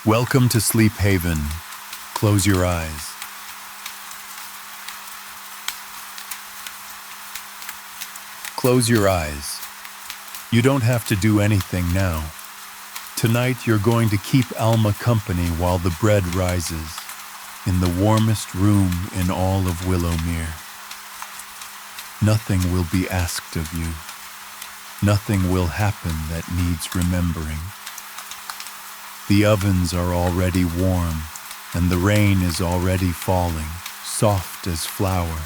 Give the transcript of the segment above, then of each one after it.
Welcome to Sleep Haven. Close your eyes. Close your eyes. You don't have to do anything now. Tonight you're going to keep Alma company while the bread rises in the warmest room in all of Willowmere. Nothing will be asked of you. Nothing will happen that needs remembering. The ovens are already warm, and the rain is already falling, soft as flour,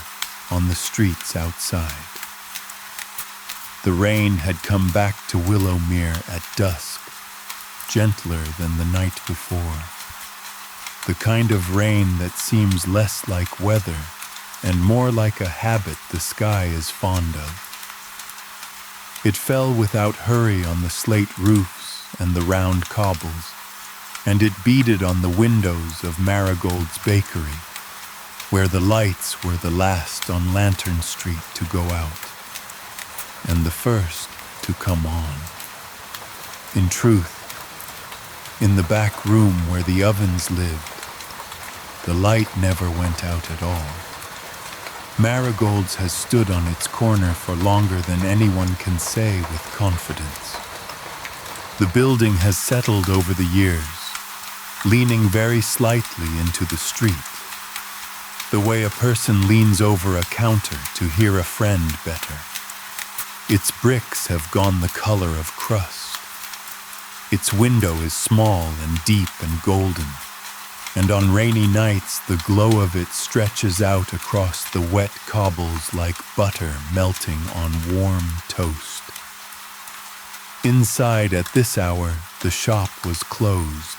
on the streets outside. The rain had come back to Willowmere at dusk, gentler than the night before. The kind of rain that seems less like weather and more like a habit the sky is fond of. It fell without hurry on the slate roofs and the round cobbles, and it beaded on the windows of Marigold's bakery, where the lights were the last on Lantern Street to go out, and the first to come on. In truth, in the back room where the ovens lived, the light never went out at all. Marigold's has stood on its corner for longer than anyone can say with confidence. The building has settled over the years, leaning very slightly into the street, the way a person leans over a counter to hear a friend better. Its bricks have gone the color of crust. Its window is small and deep and golden, and on rainy nights the glow of it stretches out across the wet cobbles like butter melting on warm toast. Inside at this hour, the shop was closed.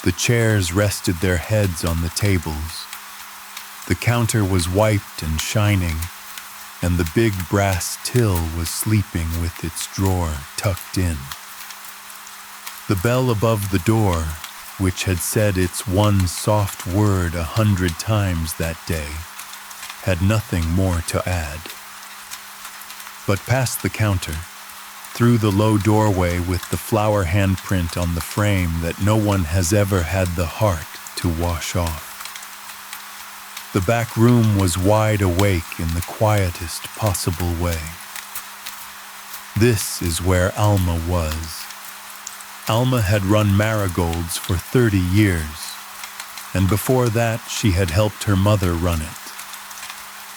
The chairs rested their heads on the tables. The counter was wiped and shining, and the big brass till was sleeping with its drawer tucked in. The bell above the door, which had said its one soft word 100 times that day, had nothing more to add. But past the counter, through the low doorway with the flower handprint on the frame that no one has ever had the heart to wash off. The back room was wide awake in the quietest possible way. This is where Alma was. Alma had run Marigold's for 30 years, and before that she had helped her mother run it.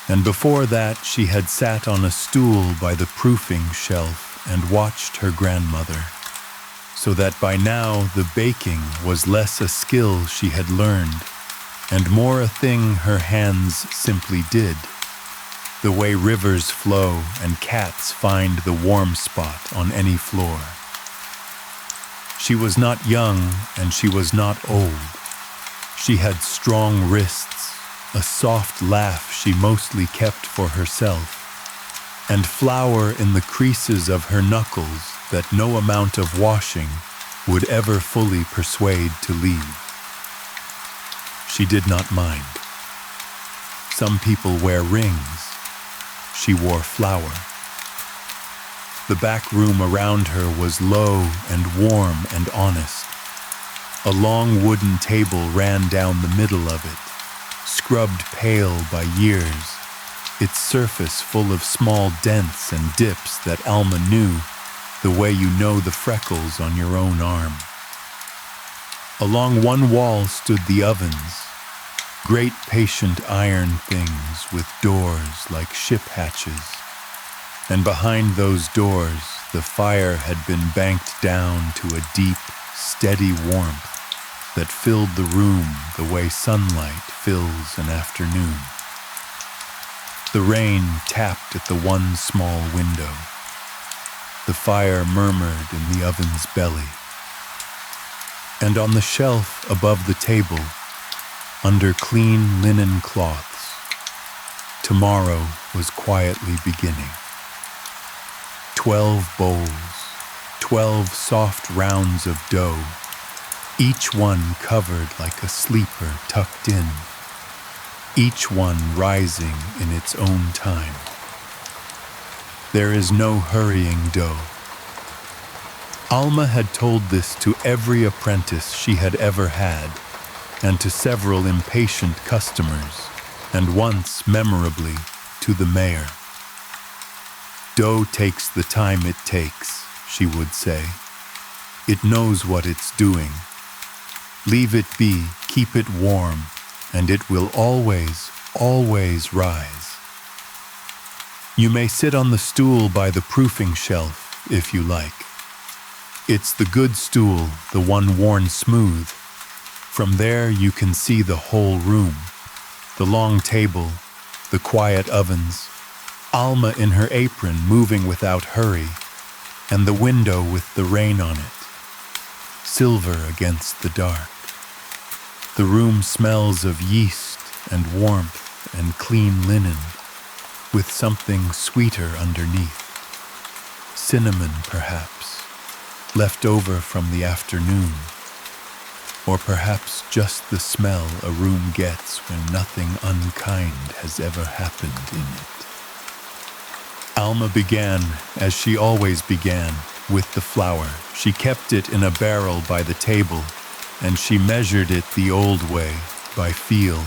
And before that she had sat on a stool by the proofing shelf and watched her grandmother, so that by now the baking was less a skill she had learned and more a thing her hands simply did, the way rivers flow and cats find the warm spot on any floor. She was not young and she was not old. She had strong wrists, a soft laugh she mostly kept for herself, and flour in the creases of her knuckles that no amount of washing would ever fully persuade to leave. She did not mind. Some people wear rings. She wore flour. The back room around her was low and warm and honest. A long wooden table ran down the middle of it, scrubbed pale by years, its surface full of small dents and dips that Alma knew, the way you know the freckles on your own arm. Along one wall stood the ovens, great patient iron things with doors like ship hatches, and behind those doors the fire had been banked down to a deep, steady warmth that filled the room the way sunlight fills an afternoon. The rain tapped at the one small window. The fire murmured in the oven's belly. And on the shelf above the table, under clean linen cloths, tomorrow was quietly beginning. 12 bowls, 12 soft rounds of dough, each one covered like a sleeper tucked in, each one rising in its own time. There is no hurrying dough. Alma had told this to every apprentice she had ever had, and to several impatient customers, and once, memorably, to the mayor. "Dough takes the time it takes," she would say. "It knows what it's doing. Leave it be, keep it warm, and it will always, always rise. You may sit on the stool by the proofing shelf, if you like. It's the good stool, the one worn smooth. From there you can see the whole room, the long table, the quiet ovens, Alma in her apron moving without hurry, and the window with the rain on it, silver against the dark. The room smells of yeast and warmth and clean linen, with something sweeter underneath. Cinnamon, perhaps, left over from the afternoon, or perhaps just the smell a room gets when nothing unkind has ever happened in it." Alma began, as she always began, with the flour. She kept it in a barrel by the table, and she measured it the old way, by feel,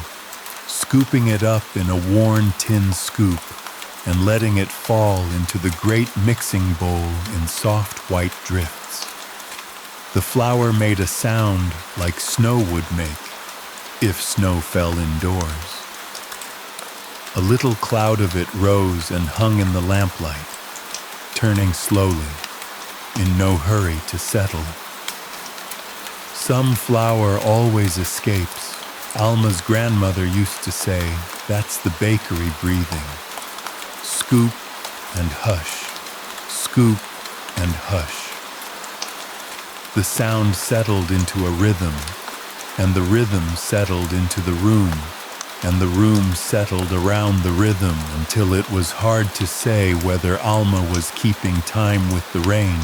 scooping it up in a worn tin scoop and letting it fall into the great mixing bowl in soft white drifts. The flour made a sound like snow would make, if snow fell indoors. A little cloud of it rose and hung in the lamplight, turning slowly, in no hurry to settle. "Some flour always escapes," Alma's grandmother used to say. "That's the bakery breathing. Scoop and hush, scoop and hush." The sound settled into a rhythm, and the rhythm settled into the room, and the room settled around the rhythm until it was hard to say whether Alma was keeping time with the rain,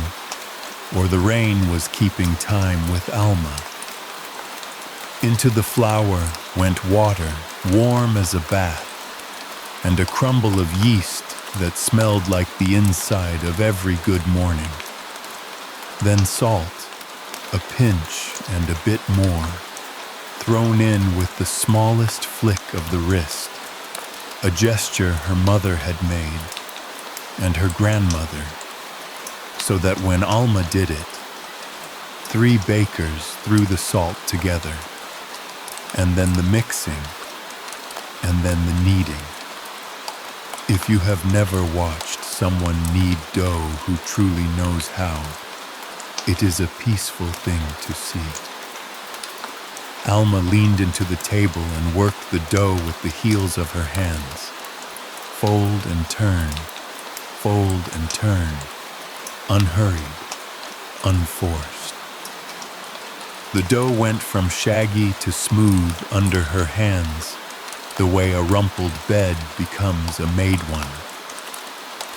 or the rain was keeping time with Alma. Into the flour went water, warm as a bath, and a crumble of yeast that smelled like the inside of every good morning. Then salt, a pinch and a bit more, thrown in with the smallest flick of the wrist, a gesture her mother had made, and her grandmother, so that when Alma did it, 3 bakers threw the salt together, and then the mixing, and then the kneading. If you have never watched someone knead dough who truly knows how, it is a peaceful thing to see. Alma leaned into the table and worked the dough with the heels of her hands. Fold and turn, unhurried, unforced. The dough went from shaggy to smooth under her hands, the way a rumpled bed becomes a made one.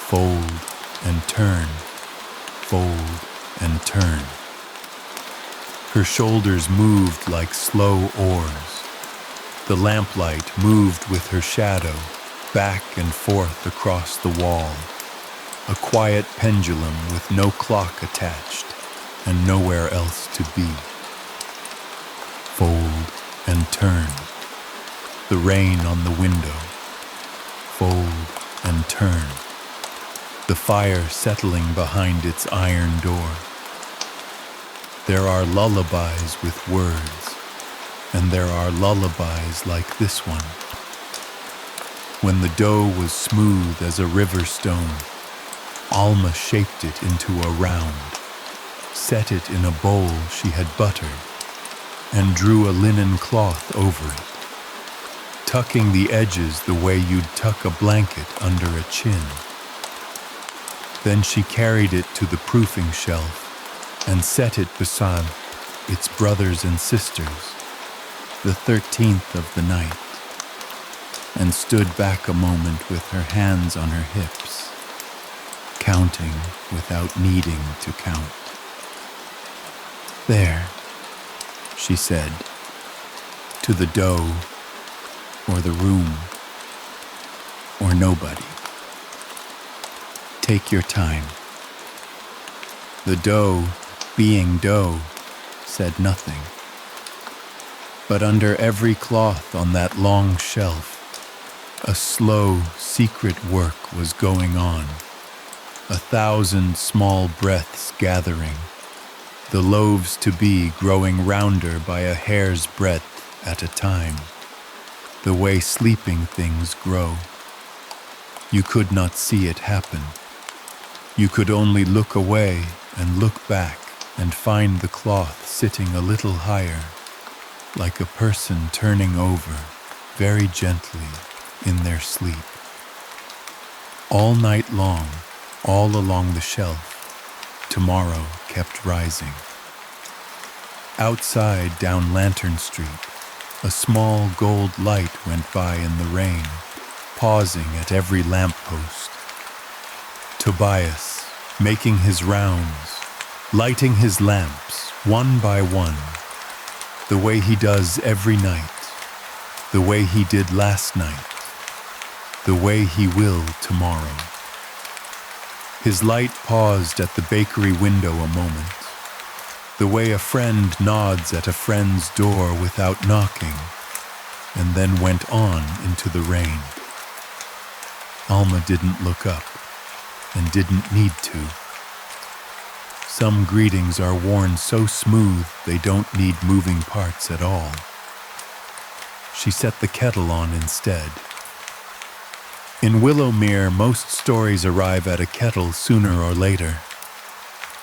Fold and turn, fold and turn. Her shoulders moved like slow oars. The lamplight moved with her shadow, back and forth across the wall, a quiet pendulum with no clock attached and nowhere else to be. Fold and turn. The rain on the window. Fold and turn. The fire settling behind its iron door. There are lullabies with words, and there are lullabies like this one. When the dough was smooth as a river stone, Alma shaped it into a round, set it in a bowl she had buttered, and drew a linen cloth over it, tucking the edges the way you'd tuck a blanket under a chin. Then she carried it to the proofing shelf and set it beside its brothers and sisters, the 13th of the night, and stood back a moment with her hands on her hips, counting without needing to count. "There," she said, "to the dough, or the room, or nobody. Take your time." The dough, being dough, said nothing. But under every cloth on that long shelf, a slow, secret work was going on, 1,000 small breaths gathering, the loaves to be growing rounder by a hair's breadth at a time, the way sleeping things grow. You could not see it happen. You could only look away and look back and find the cloth sitting a little higher, like a person turning over, very gently, in their sleep. All night long, all along the shelf, tomorrow kept rising. Outside, down Lantern Street, a small gold light went by in the rain, pausing at every lamppost. Tobias, making his rounds, lighting his lamps, one by one, the way he does every night, the way he did last night, the way he will tomorrow. His light paused at the bakery window a moment, the way a friend nods at a friend's door without knocking, and then went on into the rain. Alma didn't look up, and didn't need to. Some greetings are worn so smooth they don't need moving parts at all. She set the kettle on instead. In Willowmere, most stories arrive at a kettle sooner or later.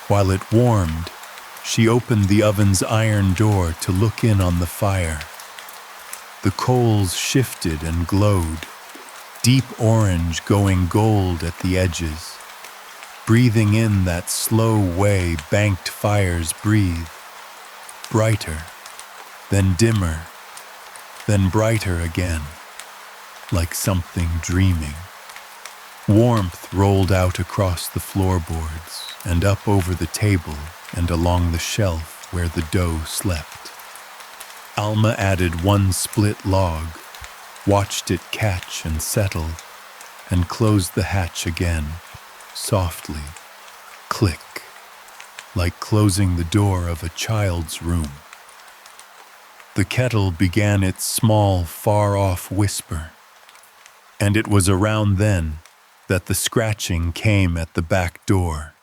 While it warmed, she opened the oven's iron door to look in on the fire. The coals shifted and glowed, deep orange going gold at the edges, breathing in that slow way banked fires breathe, brighter, then dimmer, then brighter again, like something dreaming. Warmth rolled out across the floorboards and up over the table and along the shelf where the dough slept. Alma added one split log, watched it catch and settle, and closed the hatch again, softly, click, like closing the door of a child's room. The kettle began its small, far-off whisper, and it was around then that the scratching came at the back door.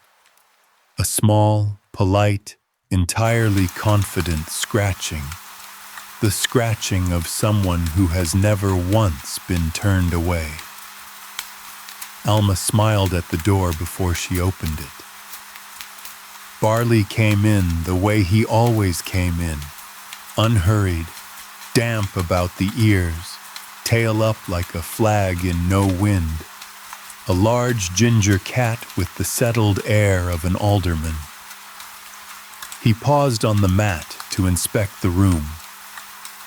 A small, polite, entirely confident scratching, the scratching of someone who has never once been turned away. Alma smiled at the door before she opened it. Barley came in the way he always came in, unhurried, damp about the ears, tail up like a flag in no wind, a large ginger cat with the settled air of an alderman. He paused on the mat to inspect the room,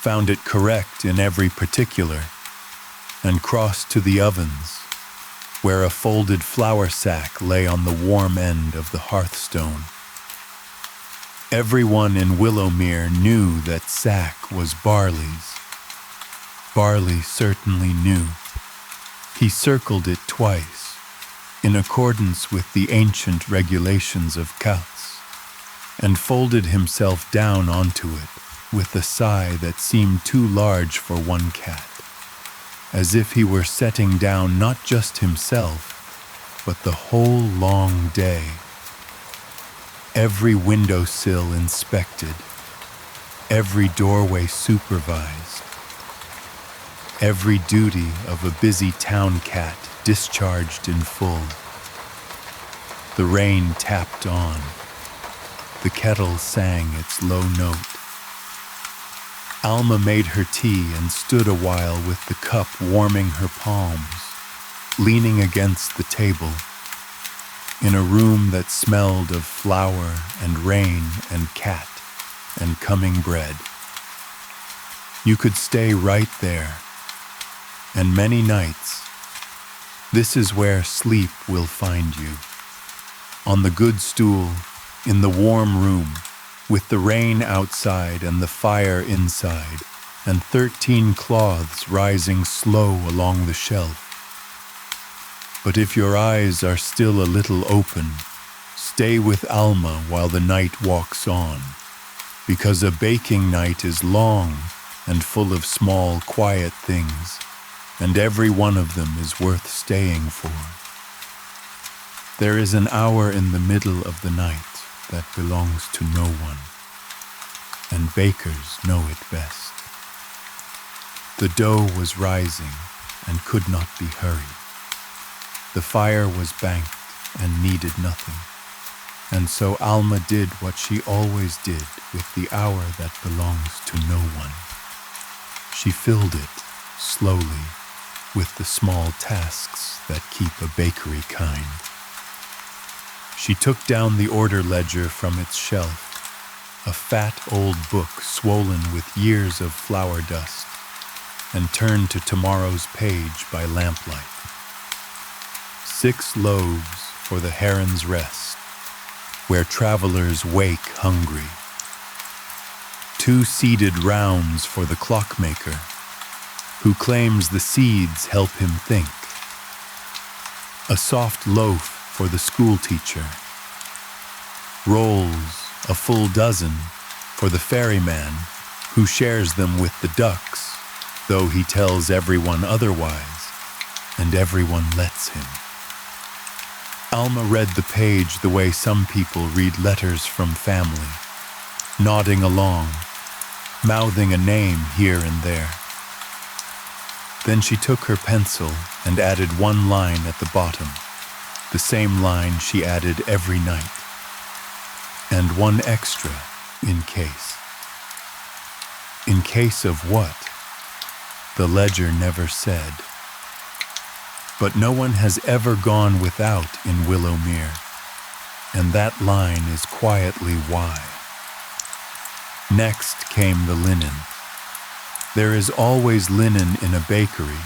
found it correct in every particular, and crossed to the ovens, where a folded flour sack lay on the warm end of the hearthstone. Everyone in Willowmere knew that sack was Barley's. Barley certainly knew. He circled it twice, in accordance with the ancient regulations of cats, and folded himself down onto it with a sigh that seemed too large for one cat, as if he were setting down not just himself, but the whole long day. Every windowsill inspected, every doorway supervised, every duty of a busy town cat discharged in full. The rain tapped on. The kettle sang its low note. Alma made her tea and stood a while with the cup warming her palms, leaning against the table, in a room that smelled of flour and rain and cat and coming bread. You could stay right there, and many nights, this is where sleep will find you. On the good stool, in the warm room, with the rain outside and the fire inside, and 13 cloths rising slow along the shelf. But if your eyes are still a little open, Stay with Alma while the night walks on, because a baking night is long and full of small, quiet things, and every one of them is worth staying for. There is an hour in the middle of the night that belongs to no one, and bakers know it best. The dough was rising and could not be hurried. The fire was banked and needed nothing. And so Alma did what she always did with the hour that belongs to no one. She filled it, slowly, with the small tasks that keep a bakery kind. She took down the order ledger from its shelf, a fat old book swollen with years of flour dust, and turned to tomorrow's page by lamplight. 6 loaves for the heron's rest, where travelers wake hungry. 2 seeded rounds for the clockmaker, who claims the seeds help him think. A soft loaf for the schoolteacher. Rolls, a full dozen, for the ferryman, who shares them with the ducks, though he tells everyone otherwise, and everyone lets him. Alma read the page the way some people read letters from family, nodding along, mouthing a name here and there. Then she took her pencil and added 1 line at the bottom, the same line she added every night, and 1 extra in case. In case of what? The ledger never said. But no one has ever gone without in Willowmere, and that line is quietly why. Next came the linen. There is always linen in a bakery,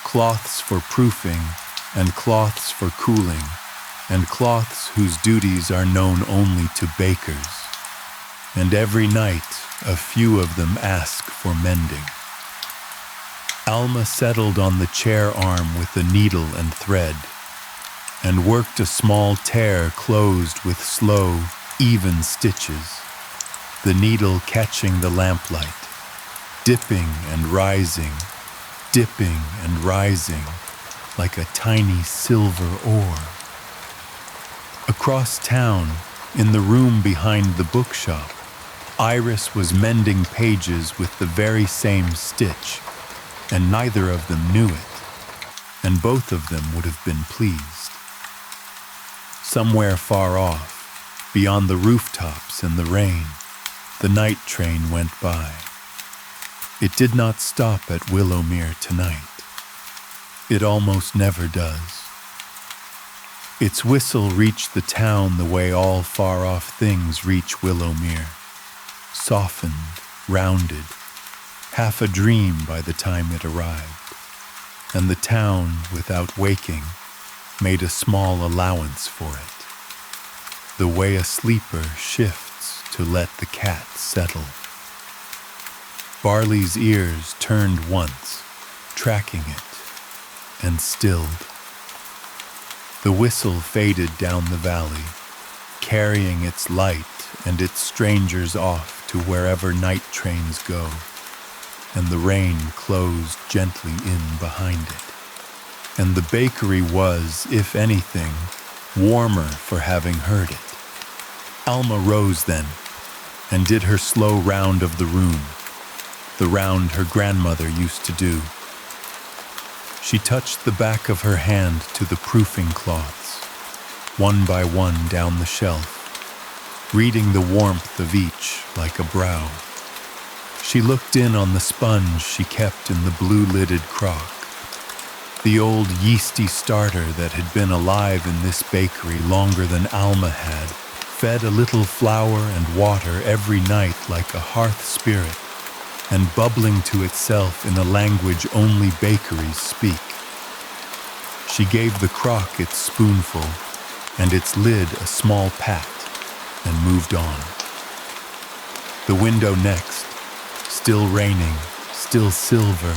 cloths for proofing and cloths for cooling, and cloths whose duties are known only to bakers, and every night a few of them ask for mending. Alma settled on the chair arm with a needle and thread, and worked a small tear closed with slow, even stitches, the needle catching the lamplight, dipping and rising, like a tiny silver oar. Across town, in the room behind the bookshop, Iris was mending pages with the very same stitch, and neither of them knew it, and both of them would have been pleased. Somewhere far off, beyond the rooftops in the rain, the night train went by. It did not stop at Willowmere tonight. It almost never does. Its whistle reached the town the way all far-off things reach Willowmere, softened, rounded, half a dream by the time it arrived, and the town, without waking, made a small allowance for it, the way a sleeper shifts to let the cat settle. Barley's ears turned once, tracking it, and stilled. The whistle faded down the valley, carrying its light and its strangers off to wherever night trains go, and the rain closed gently in behind it. And the bakery was, if anything, warmer for having heard it. Alma rose then, and did her slow round of the room, the round her grandmother used to do. She touched the back of her hand to the proofing cloths, one by one down the shelf, reading the warmth of each like a brow. She looked in on the sponge she kept in the blue-lidded crock, the old yeasty starter that had been alive in this bakery longer than Alma had, fed a little flour and water every night like a hearth spirit, and bubbling to itself in a language only bakeries speak. She gave the crock its spoonful and its lid a small pat and moved on. The window next, still raining, still silver,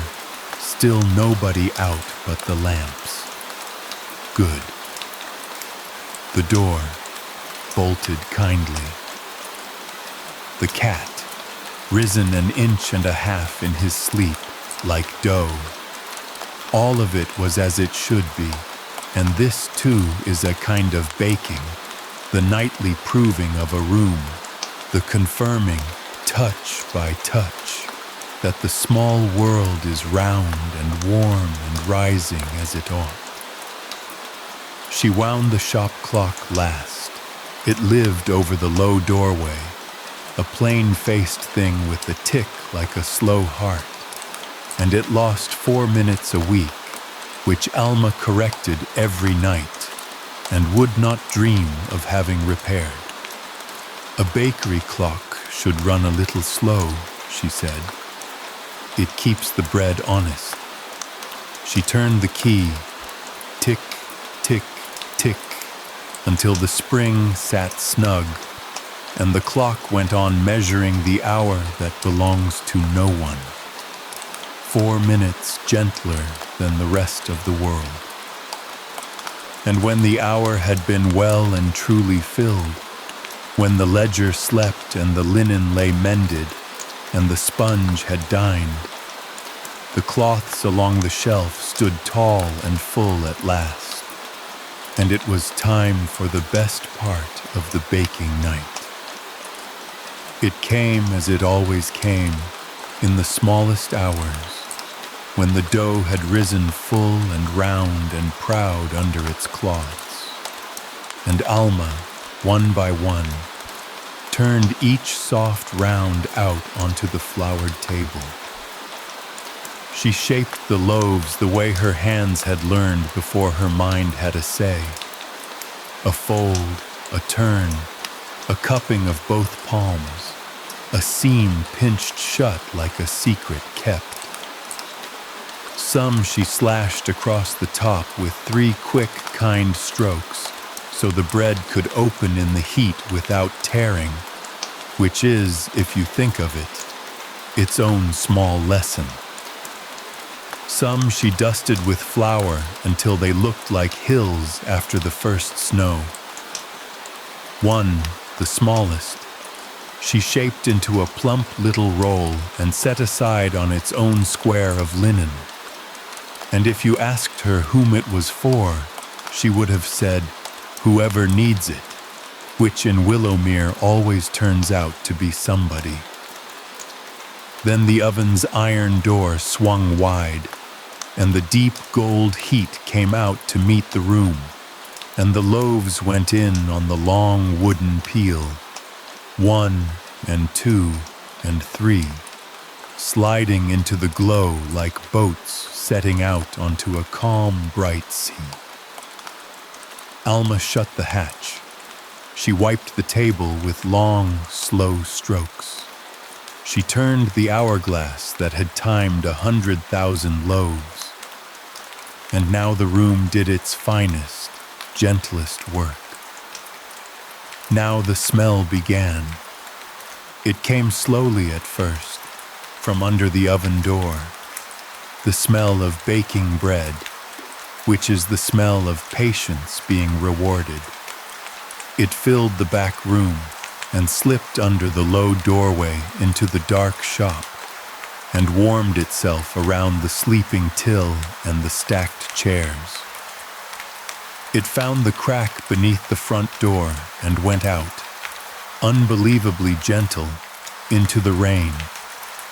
still nobody out but the lamps. Good. The door, bolted kindly. The cat, risen an inch and a half in his sleep, like dough. All of it was as it should be, and this too is a kind of baking, the nightly proving of a room, the confirming, touch by touch, that the small world is round and warm and rising as it ought. She wound the shop clock last. It lived over the low doorway, a plain-faced thing with a tick like a slow heart, and it lost 4 minutes a week, which Alma corrected every night and would not dream of having repaired. A bakery clock should run a little slow, she said. It keeps the bread honest. She turned the key, tick, tick, tick, until the spring sat snug, and the clock went on measuring the hour that belongs to no one. 4 minutes gentler than the rest of the world. And when the hour had been well and truly filled, when the ledger slept and the linen lay mended, and the sponge had dined, the cloths along the shelf stood tall and full at last, and it was time for the best part of the baking night. It came as it always came, in the smallest hours, when the dough had risen full and round and proud under its cloths, and Alma, one by one, turned each soft round out onto the floured table. She shaped the loaves the way her hands had learned before her mind had a say. A fold, a turn, a cupping of both palms, a seam pinched shut like a secret kept. Some she slashed across the top with 3 quick, kind strokes, so the bread could open in the heat without tearing, which is, if you think of it, its own small lesson. Some she dusted with flour until they looked like hills after the first snow. One, the smallest, she shaped into a plump little roll and set aside on its own square of linen. And if you asked her whom it was for, she would have said, whoever needs it, which in Willowmere always turns out to be somebody. Then the oven's iron door swung wide, and the deep gold heat came out to meet the room, and the loaves went in on the long wooden peel, 1 and 2 and 3, sliding into the glow like boats setting out onto a calm, bright sea. Alma shut the hatch. She wiped the table with long, slow strokes. She turned the hourglass that had timed 100,000 loaves. And now the room did its finest, gentlest work. Now the smell began. It came slowly at first, from under the oven door, the smell of baking bread, which is the smell of patience being rewarded. It filled the back room and slipped under the low doorway into the dark shop and warmed itself around the sleeping till and the stacked chairs. It found the crack beneath the front door and went out, unbelievably gentle, into the rain,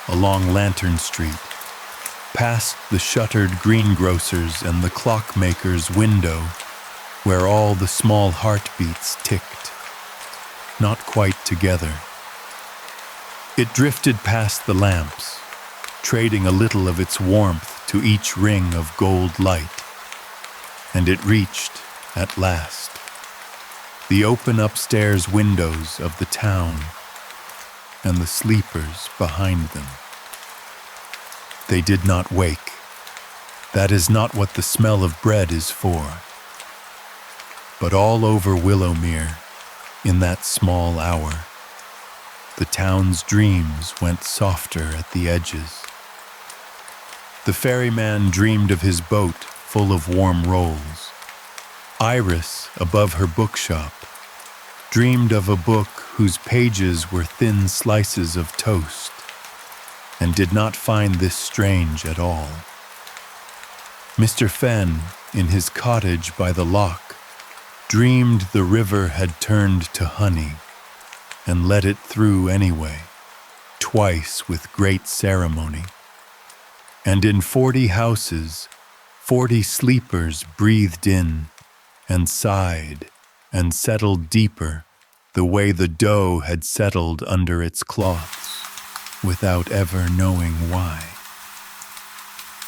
along Lantern Street, past the shuttered greengrocer's and the clockmaker's window, where all the small heartbeats ticked, not quite together. It drifted past the lamps, trading a little of its warmth to each ring of gold light, and it reached, at last, the open upstairs windows of the town and the sleepers behind them. They did not wake. That is not what the smell of bread is for. But all over Willowmere, in that small hour, the town's dreams went softer at the edges. The ferryman dreamed of his boat full of warm rolls, Iris above her bookshop, dreamed of a book whose pages were thin slices of toast, and did not find this strange at all. Mr. Fenn, in his cottage by the loch, dreamed the river had turned to honey, and let it through anyway, twice with great ceremony. And in 40 houses, 40 sleepers breathed in, and sighed, and settled deeper, the way the dough had settled under its cloths, without ever knowing why.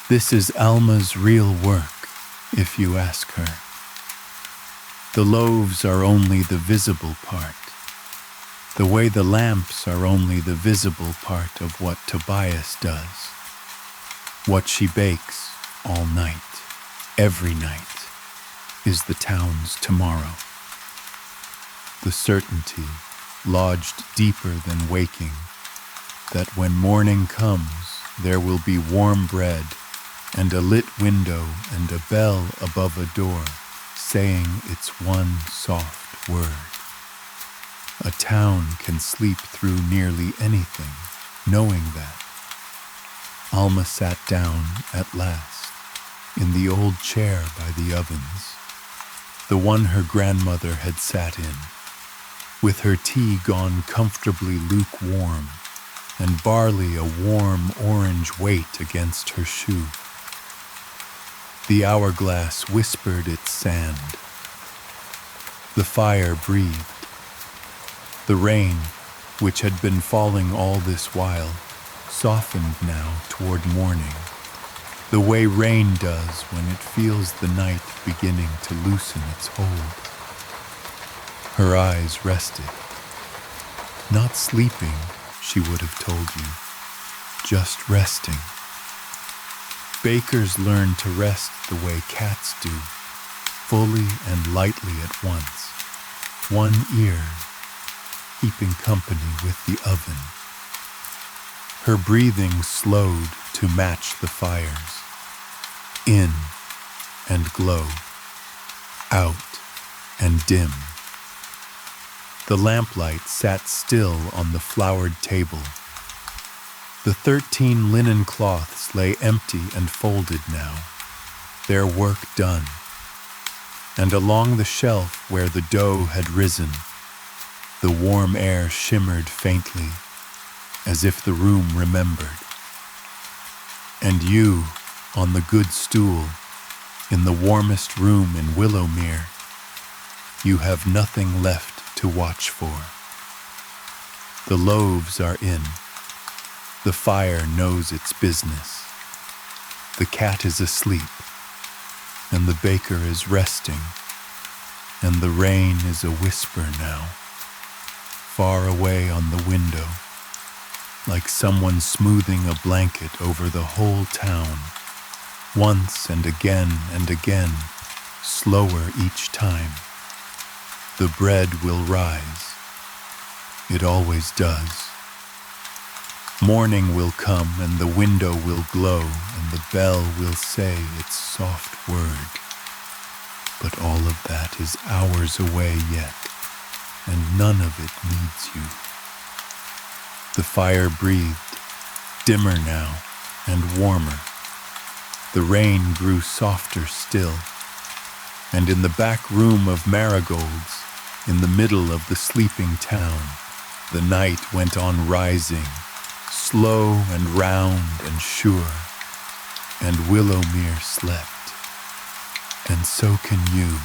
This is Alma's real work, if you ask her. The loaves are only the visible part, the way the lamps are only the visible part of what Tobias does, what she bakes all night, every night, is the town's tomorrow. The certainty, lodged deeper than waking, that when morning comes, there will be warm bread and a lit window and a bell above a door saying its one soft word. A town can sleep through nearly anything, knowing that. Alma sat down at last, in the old chair by the ovens, the one her grandmother had sat in, with her tea gone comfortably lukewarm, and barley a warm orange weight against her shoe. The hourglass whispered its sand. The fire breathed. The rain, which had been falling all this while, softened now toward morning, the way rain does when it feels the night beginning to loosen its hold. Her eyes rested. Not sleeping, she would have told you, just resting. Bakers learn to rest the way cats do, fully and lightly at once, one ear keeping company with the oven. Her breathing slowed to match the fires, in and glow, out and dim. The lamplight sat still on the flowered table. The 13 linen cloths lay empty and folded now, their work done. And along the shelf where the dough had risen, the warm air shimmered faintly, as if the room remembered. And you, on the good stool, in the warmest room in Willowmere, you have nothing left to watch for. The loaves are in. The fire knows its business. The cat is asleep, and the baker is resting, and the rain is a whisper now, far away on the window, like someone smoothing a blanket over the whole town, once and again, slower each time. The bread will rise. It always does. Morning will come and the window will glow and the bell will say its soft word. But all of that is hours away yet, and none of it needs you. The fire breathed, dimmer now and warmer. The rain grew softer still, and in the back room of Marigold's, in the middle of the sleeping town, the night went on rising, slow and round and sure, and Willowmere slept, and so can you.